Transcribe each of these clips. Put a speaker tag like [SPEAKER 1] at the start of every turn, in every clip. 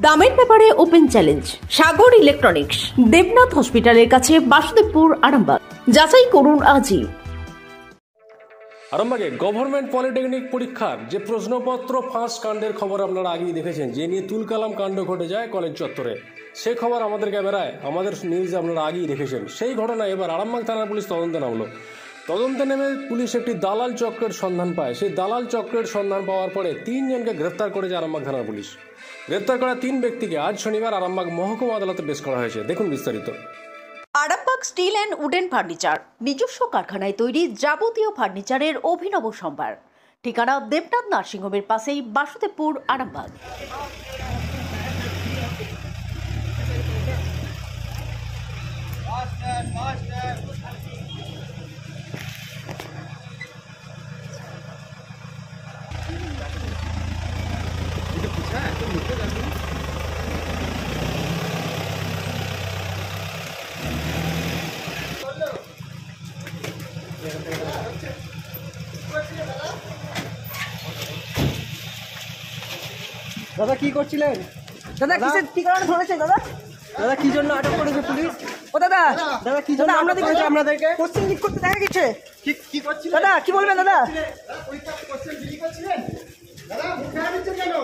[SPEAKER 1] দামের ব্যাপারে open challenge সাগর electronics, Debnath হসপিটালের কাছে, বাসুদেবপুর, আরামবাগ। যাচাই করুন আজই।
[SPEAKER 2] আরামবাগে গভর্নমেন্ট পলিটেকনিক পরীক্ষার যে প্রশ্নপত্র ফাঁস কাণ্ডের খবর আপনারা আগেই দেখেছেন, যে নিয়ে তুলকালাম কাণ্ড ঘটে যায় কলেজ চত্বরে, সেই খবর আমাদের ক্যামেরায়, আমাদের নিউজে আপনারা আগেই দেখেছেন। সেই ঘটনায় এবার আরামবাগ থানার পুলিশ তদন্তে নামলো। তদন্তে নেমে পুলিশ একটি দালাল চক্রের সন্ধান পায়। সেই দালাল চক্রের সন্ধান পাওয়ার পরে 3 জনকে গ্রেপ্তার করেছে আরামবাগ থানার পুলিশ। গ্রেপ্তার করা 3 ব্যক্তিকে আজ শনিবার আরামবাগ মহকুমা আদালতে পেশ করা হয়েছে। দেখুন বিস্তারিত।
[SPEAKER 1] Arambagh steel and wooden furniture, নিজস্ব কারখানায় তৈরি যাবতীয় ফার্নিচারের অভিনব সম্ভার। ঠিকানা দেবনাথ নার্সিংহোমের পাশেই, বাসুদেবপুর, আরামবাগ।
[SPEAKER 3] দাদা কি করছিলেন?
[SPEAKER 4] দাদা কি কারণে ধরেছে? দাদা
[SPEAKER 3] দাদা কি জন্য আটক করেছে পুলিশ?
[SPEAKER 4] ও দাদা
[SPEAKER 3] দাদা কি জন্য
[SPEAKER 4] আপনাদের
[SPEAKER 3] আপনাদেরকে
[SPEAKER 4] কোশ্চেন লিক করতে দেখা গেছে।
[SPEAKER 3] কি করছিলেন
[SPEAKER 4] দাদা কি বলবেন? দাদা
[SPEAKER 3] পরীক্ষা কোশ্চেন বিলি করছিলেন? দাদা মুখে হাঁটছেন কেন?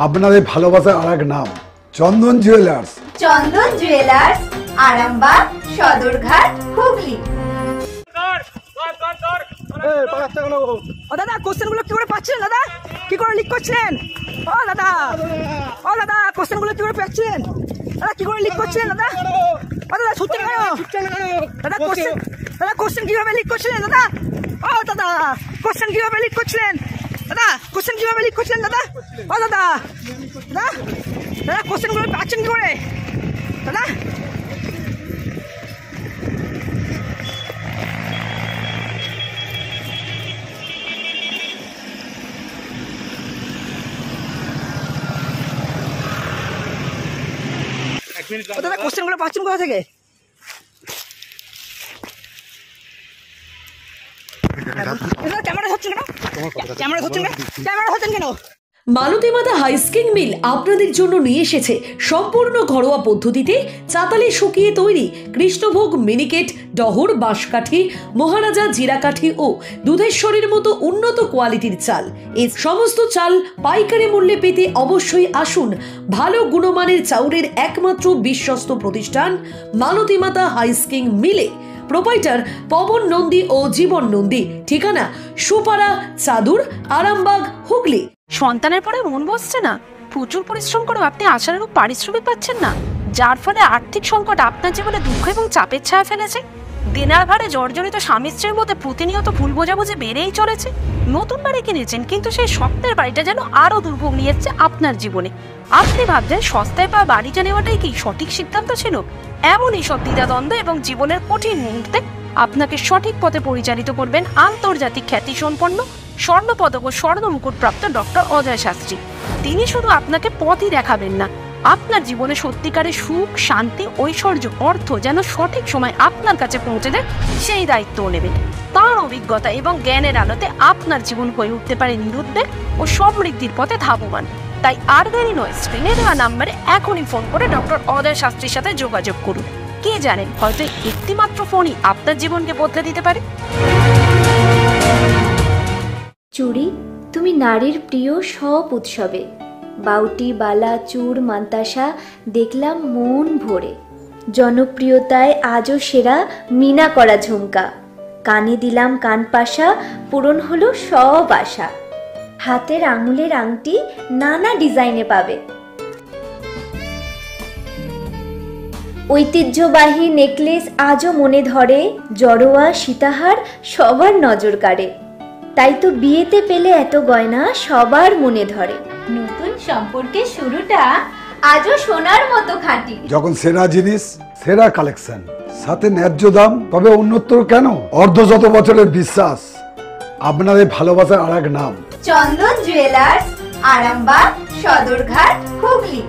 [SPEAKER 5] আপনাদের ভালোবাসার আর এক নাম চন্দন জুয়েলার্স।
[SPEAKER 6] চন্দন জুয়েলার্স, আরামবাগ, সদরঘাট, হুগলি।
[SPEAKER 4] ও দাদা কোশ্চেন গুলো কি করে পাচ্ছিলেন? দাদা কি করে লিক করছিলেন? ও দাদা কোশ্চেন গুলো কি করে পাচ্ছিলেন? দাদা কি করে লিক করছিলেন? দাদা ও দাদা ছুটছেন কেন? দাদা কোশ্চেন কিভাবে লিক করছিলেন? দাদা ও দাদা কোশ্চেন কিভাবে লিক করছিলেন? দাদা কোশ্চেন কিভাবে লিক করছিলেন? দাদা ও দাদা দাদা কোশ্চেন গুলো পাচ্ছেন কি করে? দাদা দাদা কোশ্চেন গুলো পাচ্ছেন কোথা থেকে? ক্যামেরা ধরছেন কেন? ক্যামেরা ধরছেন কেন?
[SPEAKER 7] মালতী মাতা হাইস্কিং মিল আপনাদের জন্য নিয়ে এসেছে সম্পূর্ণ ঘরোয়া পদ্ধতিতে চাতালে শুকিয়ে তৈরি কৃষ্ণভোগ মিনিকেট, ডহর, বাঁশকাঠি, মহারাজা জিরাকাঠি ও দুধেশ্বরীর মতো উন্নত কোয়ালিটির চাল। এই সমস্ত চাল পাইকারি মূল্যে পেতে অবশ্যই আসুন ভালো গুণমানের চাউলের একমাত্র বিশ্বস্ত প্রতিষ্ঠান মালতী মাতা হাইস্কিং মিলে। প্রোপাইটার পবন নন্দী ও জীবন নন্দী। ঠিকানা সুপারা, চাদুর, আরামবাগ, হুগলি।
[SPEAKER 8] সন্তানের পরে মন বসছে না, প্রচুর পরিশ্রম করেও আপনি আশানুরূপ পারিশ্রমিক পাচ্ছেন না, যার ফলে আর্থিক সংকট আপনার জীবনে দুঃখ এবং চাপের ছায়া ফেলেছে। দিনার ভারে জর্জরিত স্বামী স্ত্রীর মধ্যে প্রতিনিয়ত ভুল বোঝাবুঝি বেড়েই চলেছে। নতুন বাড়ি কিনেছেন, কিন্তু সেই স্বপ্নের বাড়িটা যেন আরো দুর্ভোগ নিয়ে এসছে আপনার জীবনে। আপনি ভাবছেন সস্তায় পাওয়া বাড়িটা নেওয়াটাই কি সঠিক সিদ্ধান্ত ছিল? এমনই সব দ্বিধাদ্বন্দ্ব এবং জীবনের কঠিন মুহূর্তে আপনাকে সঠিক পথে পরিচালিত করবেন আন্তর্জাতিক খ্যাতিসম্পন্ন স্বর্ণপদক ও স্বর্ণ মুকুট প্রাপ্ত ডক্টর অজয় শাস্ত্রী। তিনি শুধু আপনাকে পথই দেখাবেন না, আপনার জীবনে সত্যিকারের সুখ, শান্তি, ঐশ্বর্য, অর্থ যেন সঠিক সময় আপনার কাছে পৌঁছে দেয় সেই দায়িত্বও নেবেন। তাঁর অভিজ্ঞতা এবং জ্ঞানের আলোতে আপনার জীবন হয়ে উঠতে পারে নিরুদ্বেগ ও সমৃদ্ধির পথে ধাবমান। তাই আর দেরি নয়, স্ক্রিনে দেওয়া নাম্বারে এখনই ফোন করে ডক্টর অজয় শাস্ত্রীর সাথে যোগাযোগ করুন। কে জানেন, হয়তো একটিমাত্র ফোনই আপনার জীবনকে বদলে দিতে পারে।
[SPEAKER 6] চুড়ি, তুমি নারীর প্রিয় সব উৎসবে। বাউটি, বালা, চূড়, মান্তাসা দেখলাম মন ভরে। জনপ্রিয়তায় আজও সেরা মিনা করা ঝুমকা। কানে দিলাম কানপাশা, পূরণ হলো সব আশা। হাতের আঙুলের আংটি নানা ডিজাইনে পাবে। ঐতিহ্যবাহী নেকলেস আজও মনে ধরে। জড়োয়া, সীতাহার সবার নজর কাড়ে। তাই তো বিয়েতে পেলে এত গয়না সবার মনে ধরে। নতুন সম্পর্কের শুরুটা আজও সোনার মতো খাঁটি।
[SPEAKER 5] যখন সেরা জিনিস, সেরা কালেকশন, সাথে ন্যায্য দাম, তবে উন্নতর কেন? অর্ধশত বছরের বিশ্বাস, আপনাদের ভালোবাসার আর এক নাম
[SPEAKER 6] চন্দন জুয়েলার্স, আরামবাগ, সদরঘাট, হুগলি।